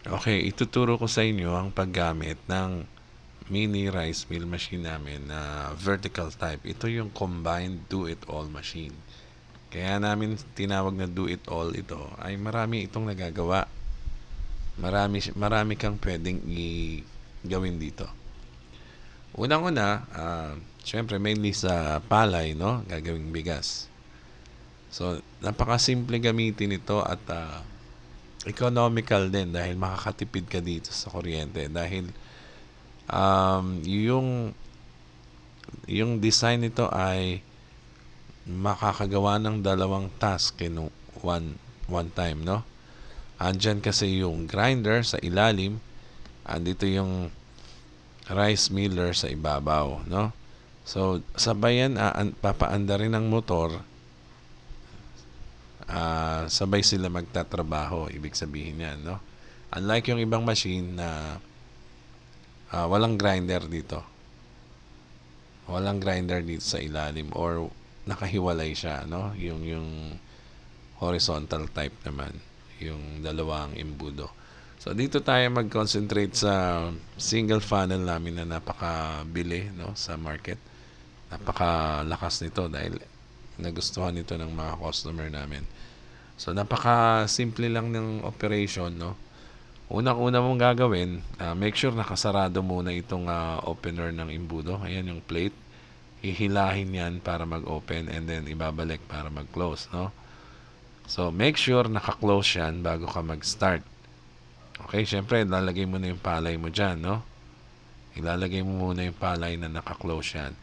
Okay, ituturo ko sa inyo ang paggamit ng mini rice mill machine namin na vertical type. Ito yung combined do-it-all machine. Kaya namin tinawag na do-it-all ito ay marami itong nagagawa. Marami kang pwedeng gawin dito. Unang-una, syempre mainly sa palay, no? Gagawing bigas. So, napakasimple gamitin ito at economical din dahil makakatipid ka dito sa kuryente dahil um, yung yung design nito ay makakagawa ng dalawang task in one time, no? Andyan kasi yung grinder sa ilalim, andito yung rice miller sa ibabaw, no? So, sabayan, papaanda rin ng motor, sabay sila magtatrabaho, ibig sabihin yan, no? Unlike yung ibang machine na walang grinder dito. Walang grinder dito sa ilalim or nakahiwalay siya, no? Yung horizontal type naman, yung dalawang imbudo. So dito tayo mag-concentrate sa single funnel namin na napakabili, no, sa market. Napakalakas nito dahil nagustuhan nito ng mga customer namin. So napaka simple lang ng operation, no. Unang-una mong gagawin, make sure nakasarado muna itong opener ng imbudo. Ayan yung plate. Hihilahin yan para mag-open and then ibabalik para mag-close, no? So, make sure naka-close yan bago ka mag-start. Okay, syempre, lalagay mo na yung palay mo dyan, no? Ilalagay mo muna yung palay na naka-close yan.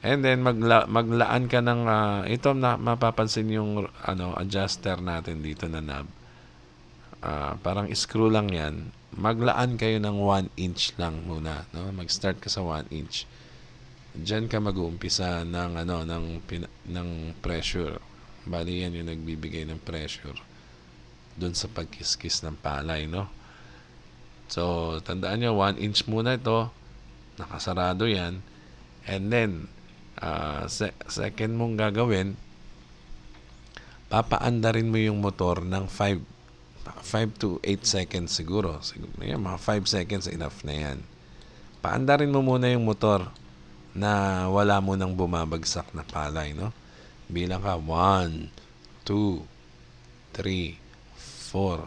And then, maglaan ka ng, ito na mapapansin yung adjuster natin dito na knob. Parang screw lang yan. Maglaan kayo ng 1 inch lang muna, no? Mag-start ka sa 1 inch. Diyan ka mag-uumpisa ng pressure. Bali yan yung nagbibigay ng pressure doon sa pagkiskis ng palay, no? So, tandaan nyo, 1 inch muna ito. Nakasarado yan. And then, second mong gagawin, papaandarin mo yung motor ng 5 to 8 seconds siguro. Yan, mga 5 seconds enough na yan. Paandarin mo muna yung motor na wala mo nang bumabagsak na palay, no? Bilang ka 1, 2, 3, 4,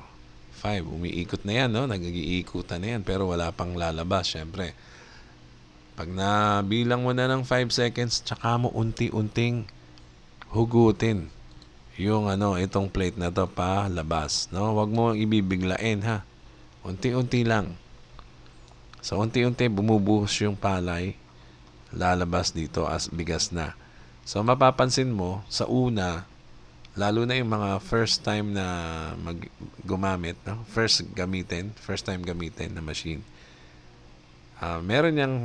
5. Umiikot na yan, no? Nag-iikutan na yan pero wala pang lalabas, syempre. Pag nabilang mo na ng 5 seconds, tsaka mo unti-unting hugutin yung itong plate na to pa labas, no? Huwag mo ibibiglain, ha. Unti-unti lang. So unti-unti bumubuhos yung palay, lalabas dito as bigas na. So mapapansin mo sa una, lalo na yung mga first time na gumamit, no? First time gamitin na machine. Meron yang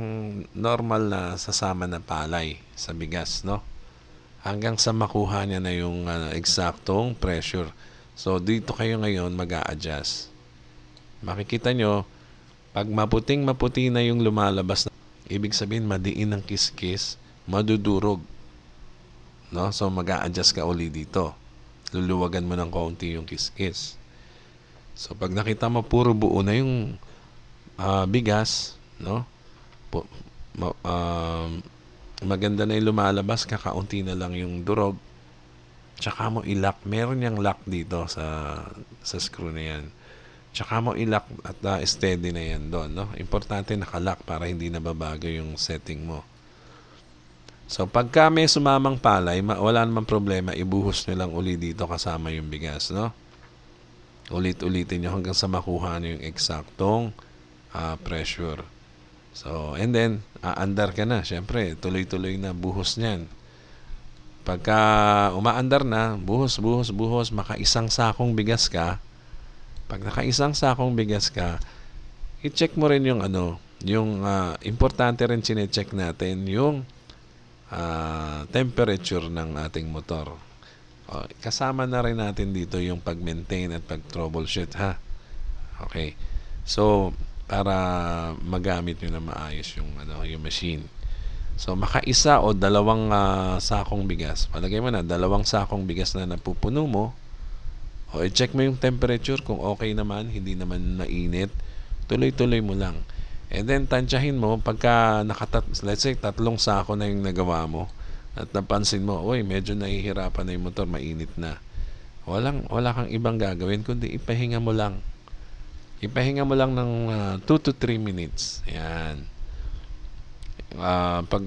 normal na sasama na palay sa bigas, no? Hanggang sa makuha niya na yung eksaktong pressure. So, dito kayo ngayon mag-a-adjust. Makikita nyo, pag maputing-maputi na yung lumalabas, ibig sabihin madiin ang kiskis, madudurog. No? So, mag-a-adjust ka uli dito. Luluwagan mo ng kaunti yung kiskis. So, pag nakita mo puro buo na yung bigas, no? Maganda na yung lumalabas, kakaunti na lang yung durog. Tsaka mo i-lock. Meron yung lock dito sa screw na yan. Tsaka mo i-lock at steady na yan doon, no? Importante naka-lock para hindi nababago yung setting mo. So, pagka may sumamang palay, wala namang problema, ibuhos nyo lang uli dito kasama yung bigas, no? Ulit-ulitin nyo hanggang sa makuha nyo yung eksaktong pressure. So, and then, aandar ka na. Siyempre, tuloy-tuloy na buhos niyan. Pagka umaandar na, buhos, makaisang sakong bigas ka. Pag nakaisang sakong bigas ka, i-check mo rin yung importante rin chine-check natin yung temperature ng ating motor. Kasama na rin natin dito yung pag-maintain at pag-troubleshoot, ha? Okay. So, para magamit nyo na maayos yung machine. So, makaisa o dalawang sakong bigas. Palagay mo na, dalawang sakong bigas na napupuno mo. O i-check mo yung temperature kung okay naman, hindi naman mainit, tuloy-tuloy mo lang. And then tansyahin mo pagka let's say 3 sako na yung nagawa mo at napansin mo, uy, medyo nahihirapan na yung motor, mainit na. Wala kang ibang gagawin kundi ipahinga mo lang. Ipahinga mo lang ng 2 to 3 minutes. Yan. Pag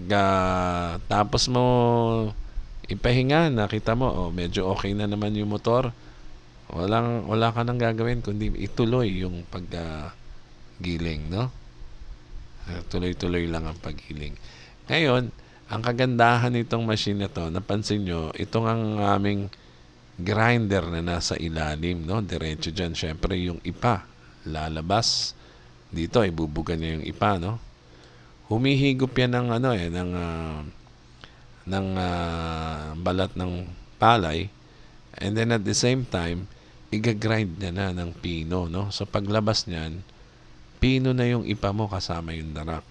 tapos mo ipahinga, nakita mo, medyo okay na naman yung motor. Wala ka nang gagawin kundi ituloy yung paggiling, no? Tuloy-tuloy lang ang paggiling. Ngayon, ang kagandahan nitong machine na to, napansin nyo, itong ang aming grinder na nasa ilalim, no? Diretso dyan, syempre yung ipa lalabas dito, ibubuga niya yung ipa, no? Humihigop yan ng balat ng palay, and then at the same time iga-grind niya na ng pino, no? So paglabas niyan, pino na yung ipa mo kasama yung darak.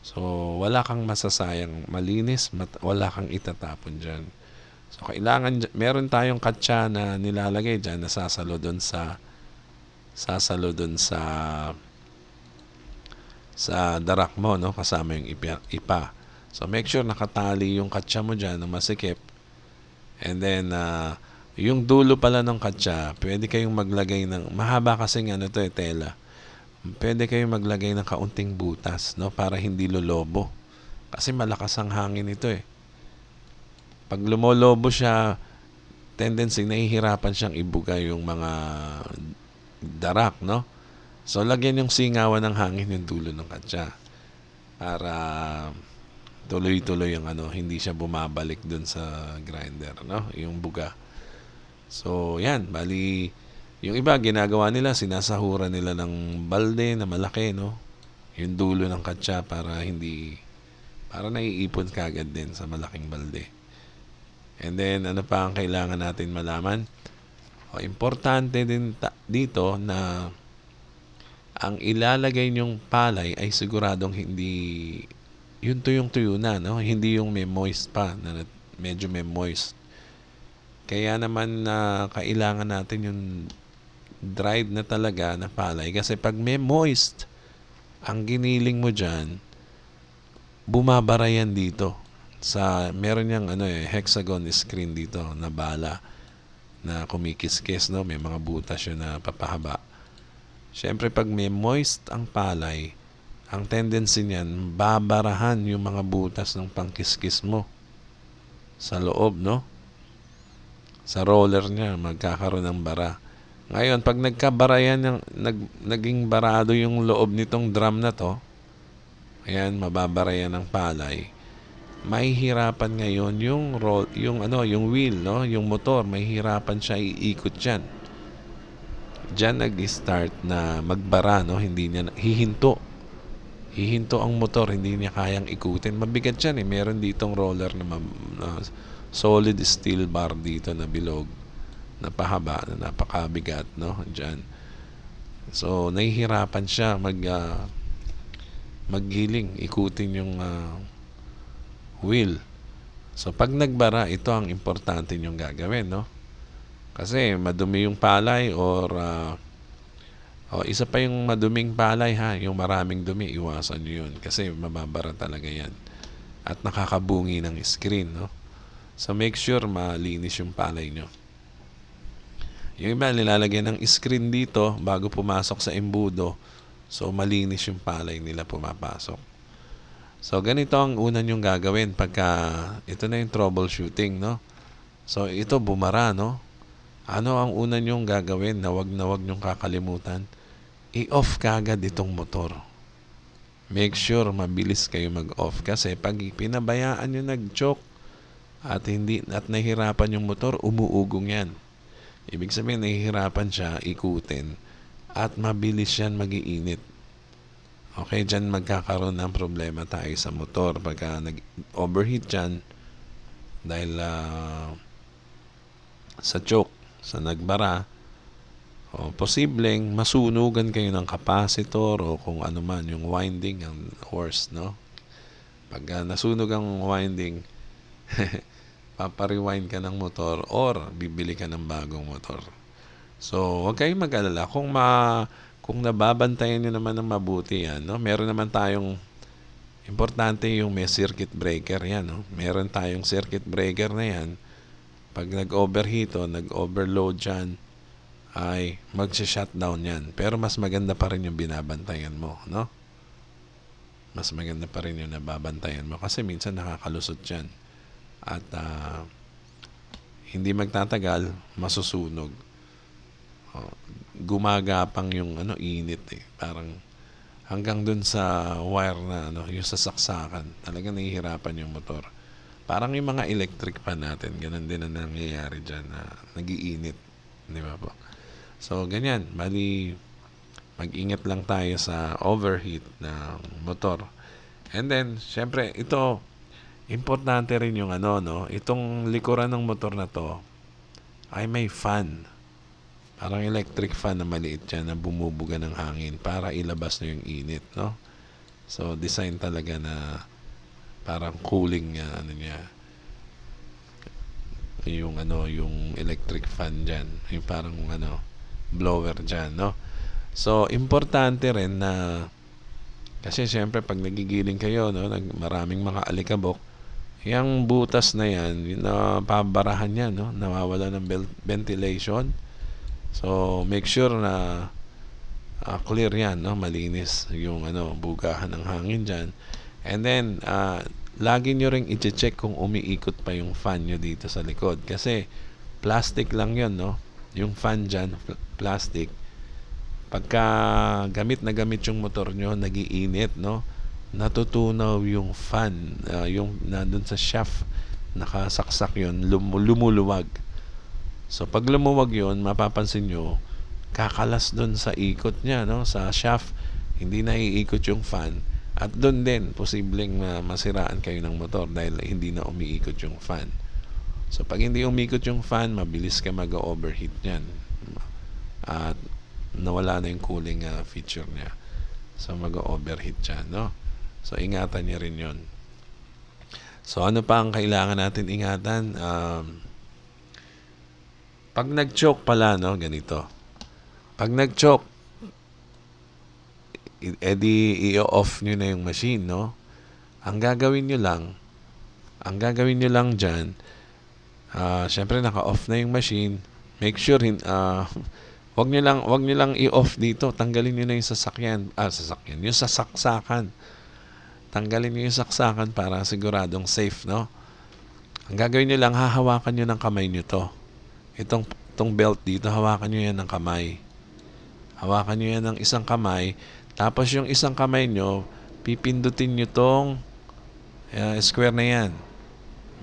So wala kang masasayang, malinis, wala kang itatapon dyan. So kailangan, meron tayong katsa na nilalagay dyan na sasalo doon sa darak mo, no? Kasama yung ipa. So make sure nakatali yung katsa mo dyan na masikip. And then yung dulo pala ng katsa, pwede kayong maglagay ng, mahaba kasing tela. Pwede kayong maglagay ng kaunting butas, no? Para hindi lolobo. Kasi malakas ang hangin ito eh. Pag lumolobo siya, tendency, nahihirapan siyang ibuga yung mga darak, no? So, lagyan yung singawan ng hangin yung dulo ng katsa para tuloy-tuloy yung hindi siya bumabalik dun sa grinder, no? Yung buga. So, yan. Bali, yung iba, ginagawa nila, sinasahuran nila ng balde na malaki, no? Yung dulo ng katsa para naiipon kagad din sa malaking balde. And then, ano pa ang kailangan natin malaman? Importante din dito na ang ilalagay nyong palay ay siguradong hindi yung tuyong-tuyo na, no? Hindi yung may moist pa, na medyo may moist. Kaya naman kailangan natin yung dried na talaga na palay. Kasi pag may moist, ang giniling mo dyan, bumabara yan dito. Meron yung hexagon screen dito na bala na kumikis-kis, no? May mga butas yun na papahaba. Siyempre, pag may moist ang palay, ang tendency niyan, babarahan yung mga butas ng pangkiskis mo sa loob, no? Sa roller niya, magkakaroon ng bara. Ngayon, pag nagkabara yan, naging barado yung loob nitong drum na to, ayan, mababara yan ng palay. Mahihirapan ngayon yung wheel, no? Yung motor, mahihirapan siya iikot diyan. Diyan nag-start na magbara, no? Hindi niya hihinto ang motor, hindi niya kayang ikutin. Mabigat yan eh. Meron ditong roller na solid steel bar dito na bilog, na pahaba, na napakabigat, no? Diyan. So nahihirapan siya maggiling, ikutin yung wheel. So pag nagbara, ito ang importante nyong gagawin, no? Kasi madumi yung palay or isa pa yung maduming palay, ha, yung maraming dumi, iwasan nyo yun kasi mababara talaga yan at nakakabungi ng screen, no? So make sure malinis yung palay nyo. Yung iba nilalagyan ng screen dito bago pumasok sa embudo, so malinis yung palay nila pumapasok. So, ganito ang una nyong gagawin pagka ito na yung troubleshooting, no? So, ito bumara, no? Ano ang una nyong gagawin na wag nyong kakalimutan? I-off kagad itong motor. Make sure mabilis kayo mag-off kasi pag pinabayaan nyo nag-choke at nahihirapan yung motor, umuugong yan. Ibig sabihin, nahihirapan siya ikutin at mabilis yan mag-iinit. Okay, dyan magkakaroon ng problema tayo sa motor pagka nag-overheat dyan dahil sa choke, sa nagbara, o posibleng masunugan kayo ng capacitor o kung ano man, yung winding, ang horse, no? Pag nasunog ang winding, paparewind ka ng motor or bibili ka ng bagong motor. So, huwag kayong mag-alala. Kung nababantayan nyo naman ng mabuti yan, no? Meron naman tayong, importante yung may circuit breaker yan, no? Meron tayong circuit breaker na yan. Pag nag-overheat o nag-overload yan, ay mag-shutdown yan. Pero mas maganda pa rin yung binabantayan mo, no? Mas maganda pa rin yung nababantayan mo kasi minsan nakakalusot yan. At hindi magtatagal, masusunog. Gumagapang yung init eh. Parang hanggang dun sa wire na yung sasaksakan, talagang nahihirapan yung motor. Parang yung mga electric fan natin, ganun din ang nangyayari dyan na nagiinit. Di ba po? So, ganyan. Bali, mag-ingat lang tayo sa overheat ng motor. And then, syempre, ito, importante rin yung itong likuran ng motor na to ay may fan. Parang electric fan na maliit yan na bumubuga ng hangin para ilabas na yung init, no? So, design talaga na parang cooling niya. Yung electric fan dyan. Yung parang blower dyan, no? So, importante rin na kasi syempre pag nagigiling kayo, no, maraming mga alikabok, yung butas na yan, pabarahan yan, no? Nawawala ng ventilation. So, make sure na clear yan, no? Malinis yung bugahan ng hangin dyan. And then, lagi nyo ring i-check kung umiikot pa yung fan nyo dito sa likod. Kasi, plastic lang yun, no? Yung fan dyan, plastic. Pagka gamit na gamit yung motor nyo, nagiinit, no? Natutunaw yung fan, yung nandun sa shaft, nakasaksak yun, lumuluwag. So, pag lumuwag yun, mapapansin nyo, kakalas dun sa ikot niya, no? Sa shaft, hindi na iikot yung fan. At dun din, posibleng masiraan kayo ng motor dahil hindi na umiikot yung fan. So, pag hindi umikot yung fan, mabilis ka mag-overheat niyan. At nawala na yung cooling feature niya. So, mag-overheat siya, no? So, ingatan niya rin yun. So, ano pa ang kailangan natin ingatan? Pag nag-choke pala, no? Ganito. Pag nag-choke, i-off nyo na yung machine, no? Ang gagawin nyo lang dyan, syempre naka-off na yung machine. Make sure, wag nyo lang i-off dito. Tanggalin nyo na yung yung sasaksakan. Tanggalin nyo yung saksakan para siguradong safe, no? Ang gagawin nyo lang, hahawakan nyo ng kamay nyo to. Itong belt dito, hawakan nyo yan ng kamay. Hawakan nyo yan ng isang kamay. Tapos yung isang kamay nyo, pipindutin nyo tong square na yan.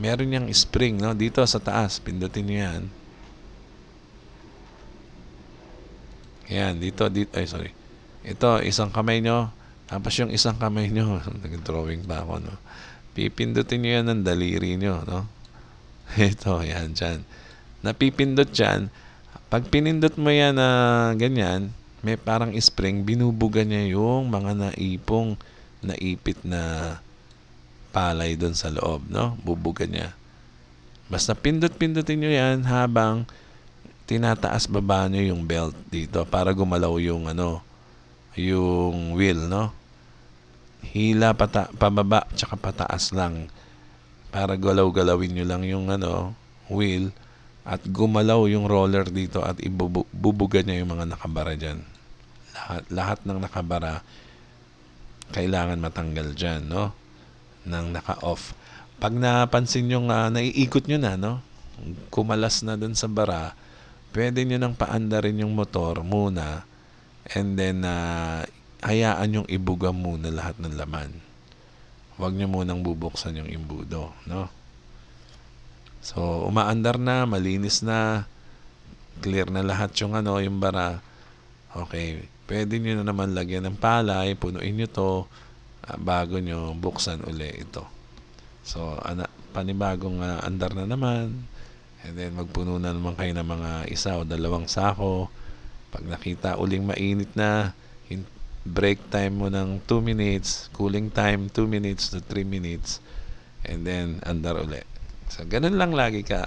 Meron yung spring, no? Dito sa taas, pindutin nyo yan. Yan, dito. Ay, sorry. Ito, isang kamay nyo. Tapos yung isang kamay nyo, nag-drawing pa ako, no? Pipindutin nyo yan ng daliri nyo, no? Ito, yan, dyan. Napipindot dyan. Pag pinindot mo yan na ganyan, may parang spring, binubuga niya yung mga naipit na palay doon sa loob, no? Bubuga niya. Basta pindot-pindutin nyo yan habang tinataas baba nyo yung belt dito para gumalaw yung yung wheel, no? Hila pababa tsaka pataas lang para galaw-galawin nyo lang yung wheel at gumalaw yung roller dito at ibubuga niya yung mga nakabara dyan. Lahat ng nakabara kailangan matanggal dyan, no? Nang naka-off. Pag napansin nyo naiikot nyo na, no? Kumalas na dun sa bara, pwede nyo nang paandarin yung motor muna and then hayaan yung ibuga muna lahat ng laman. Huwag nyo munang bubuksan yung imbudo, no? So, umaandar na, malinis na, clear na lahat yung yung bara. Okay, pwede nyo na naman lagyan ng palay, punuin nyo to, bago nyo buksan uli ito. So, panibagong andar na naman, and then magpuno na naman kayo ng mga 1 o 2 sako. Pag nakita uling mainit na, break time mo ng 2 minutes, cooling time 2 minutes to 3 minutes, and then andar uli. So, ganun lang lagi ka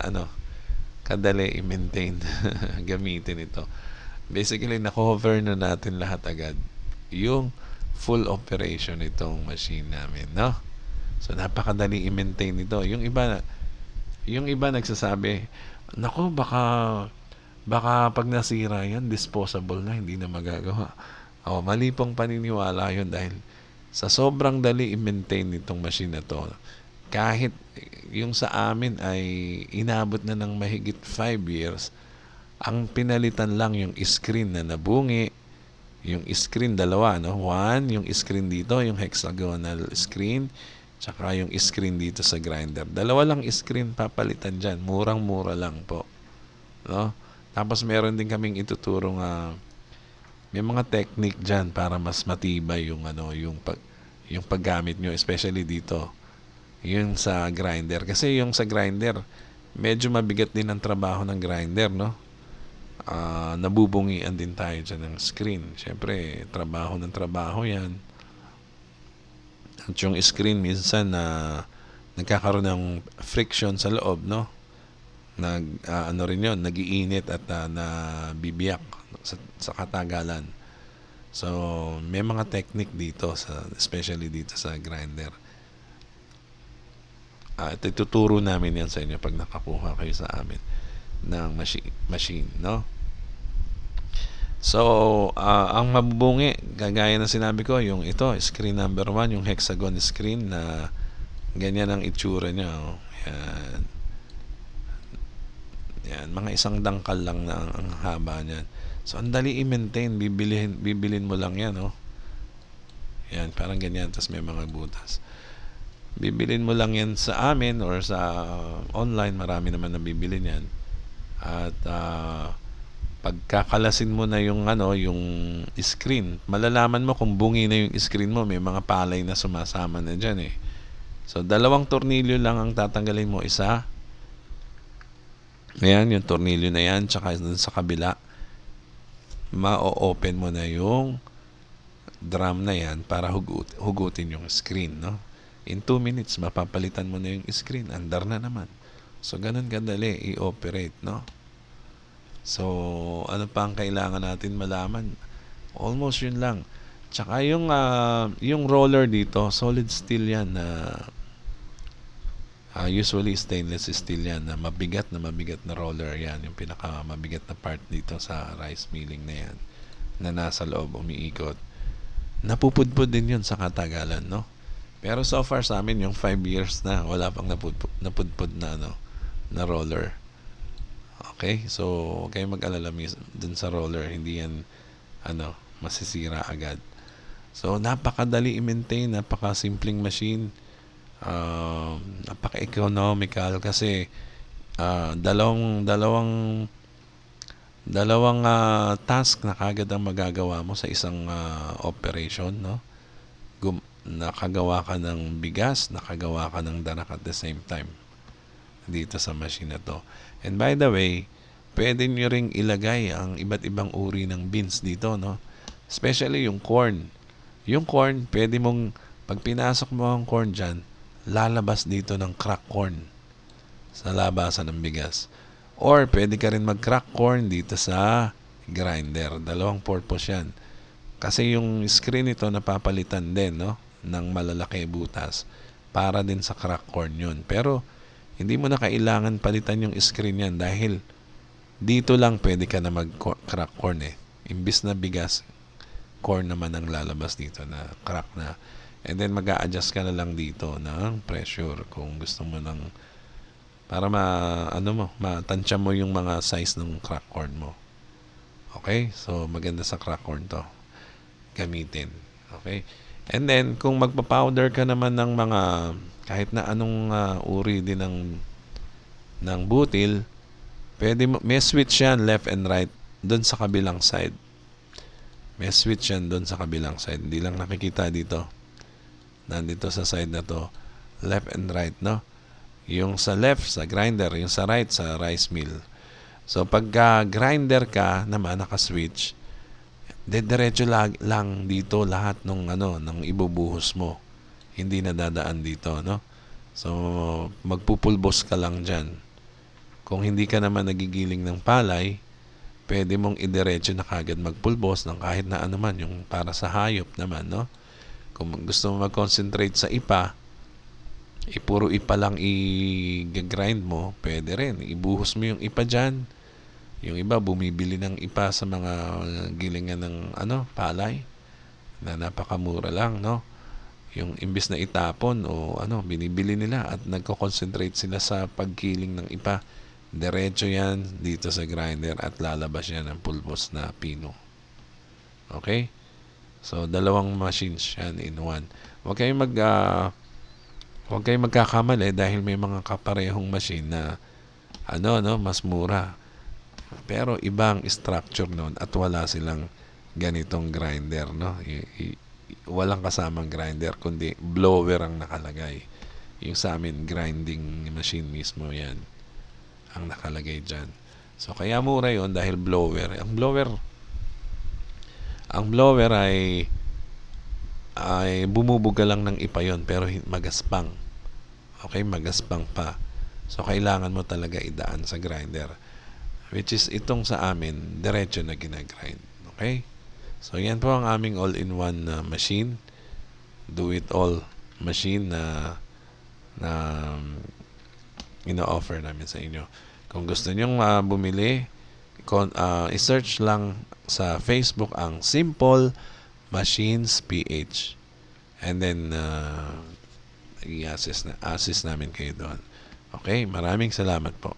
kadali i-maintain gamitin ito. Basically, na-cover na natin lahat agad yung full operation itong machine namin, no? So, napakadali i-maintain ito. Yung iba nagsasabi, nako, baka pag nasira yan, disposable na, hindi na magagawa. Mali pong paniniwala yun dahil sa sobrang dali i-maintain itong machine na to, kahit yung sa amin ay inabot na ng mahigit 5 years, ang pinalitan lang yung screen na nabungi, yung screen dalawa, no? One, yung screen dito, yung hexagonal screen, tsaka yung screen dito sa grinder. Dalawa lang screen papalitan dyan. Murang-mura lang po. No? Tapos meron din kaming ituturong may mga technique dyan para mas matibay yung paggamit nyo, especially dito. Yung sa grinder. Kasi yung sa grinder, medyo mabigat din ang trabaho ng grinder, no? Nabubungian din tayo dyan ng screen. Siyempre, trabaho ng trabaho yan. At yung screen minsan nagkakaroon ng friction sa loob, no? Ano rin yun, nagiinit at nabibiyak sa katagalan. So, may mga technique dito, especially dito sa grinder. Ito ituturo namin yan sa inyo pag nakakuha kayo sa amin ng machine, no? So, ang mabubungi, gagaya ng sinabi ko, yung ito, screen number 1, yung hexagon screen na ganyan ang itsura niya. Yan. Yan, mga isang dangkal lang na ang haba niyan. So, ang dali i-maintain, bibilin mo lang yan, oh. Yan, parang ganyan, tapos may mga butas. Bibilin mo lang yan sa amin or sa online, marami naman nabibili niyan. At pagkakalasin mo na yung screen, malalaman mo kung bungi na yung screen mo, may mga palay na sumasama na diyan eh. So 2 tornilyo lang ang tatanggalin mo, isa. Ayan, yung tornilyo na yan, tsaka dun sa kabila, ma-open mo na yung drum na yan para hugutin yung screen, no? In 2 minutes, mapapalitan mo na yung screen, andar na naman. So ganun kadali i-operate, no? So, ano pa ang kailangan natin malaman? Almost yun lang. Tsaka yung roller dito, solid steel yan na usually stainless steel yan na mabigat na roller yan. Yung pinaka mabigat na part dito sa rice milling na yan na nasa loob umiikot. Napupudpud din yun sa katagalan, no? Pero so far sa amin, yung 5 years na, wala pang napudpud na roller. Okay? So, huwag kayong mag-alala dun sa roller. Hindi yan, masisira agad. So, napakadali i-maintain. Napakasimpleng machine. Napaka-economical kasi dalawang task na kagad ang magagawa mo sa isang operation, no? Nakagawa ka ng bigas, nakagawa ka ng danak at the same time dito sa machine na to. And by the way, pwede nyo ring ilagay ang iba't ibang uri ng beans dito, no? Especially yung corn. Yung corn, pwede mong, pag pinasok mo ang corn dyan, lalabas dito ng crack corn sa labasan ng bigas. Or, pwede ka rin mag-crack corn dito sa grinder. Dalawang purpose yan. Kasi yung screen ito napapalitan din, no? Ng malalaki butas. Para din sa crack corn yun. Pero, hindi mo na kailangan palitan yung screen yan dahil dito lang pwede ka na mag-crack corn eh. Imbis na bigas, corn naman ang lalabas dito na crack na. And then mag-a-adjust ka na lang dito ng pressure kung gusto mo lang para matansya mo yung mga size ng crack corn mo. Okay? So maganda sa crack corn to gamitin. Okay? And then kung magpa-powder ka naman ng mga kahit na anong uri din ng butil, may switch yan left and right doon sa kabilang side. May switch yan doon sa kabilang side. Hindi lang nakikita dito. Nandito sa side na to, left and right, no? Yung sa left sa grinder, yung sa right sa rice mill. So pagka grinder ka naman naka-switch, diretso lang dito lahat ng ibubuhos mo. Hindi na dadaan dito, no? So magpupulbos ka lang diyan. Kung hindi ka naman nagigiling ng palay, pwede mong idiretso na kagad magpulbos ng kahit na ano man, yung para sa hayop naman, no? Kung gusto mo mag-concentrate sa ipa, puro ipa lang i-grind mo, pwede rin. Ibuhos mo yung ipa dyan. Yung iba, bumibili ng ipa sa mga gilingan ng palay na napakamura lang, no? Yung imbis na itapon o binibili nila at nagko-concentrate sila sa pagkiling ng ipa. Diretso yan dito sa grinder at lalabas yan ng pulbos na pino. Okay? So, dalawang machines yan in one. Huwag kayong magkakamali dahil may mga kaparehong machine na mas mura. Pero ibang structure nun at wala silang ganitong grinder, no? Walang kasamang grinder kundi blower ang nakalagay. Yung sa amin grinding machine mismo yan ang nakalagay dyan. So kaya mura yun dahil blower. Ang blower ay bumubuga lang ng ipa yun pero magaspang. Okay, magaspang pa. So kailangan mo talaga idaan sa grinder. Which is itong sa amin, diretso na ginagrind. Okay? So yan po ang aming all-in-one machine. Do it all machine na ino-offer namin sa inyo. Kung gusto nyong bumili, i-search lang sa Facebook ang Simple Machines PH. And then i-assist namin kayo doon. Okay? Maraming salamat po.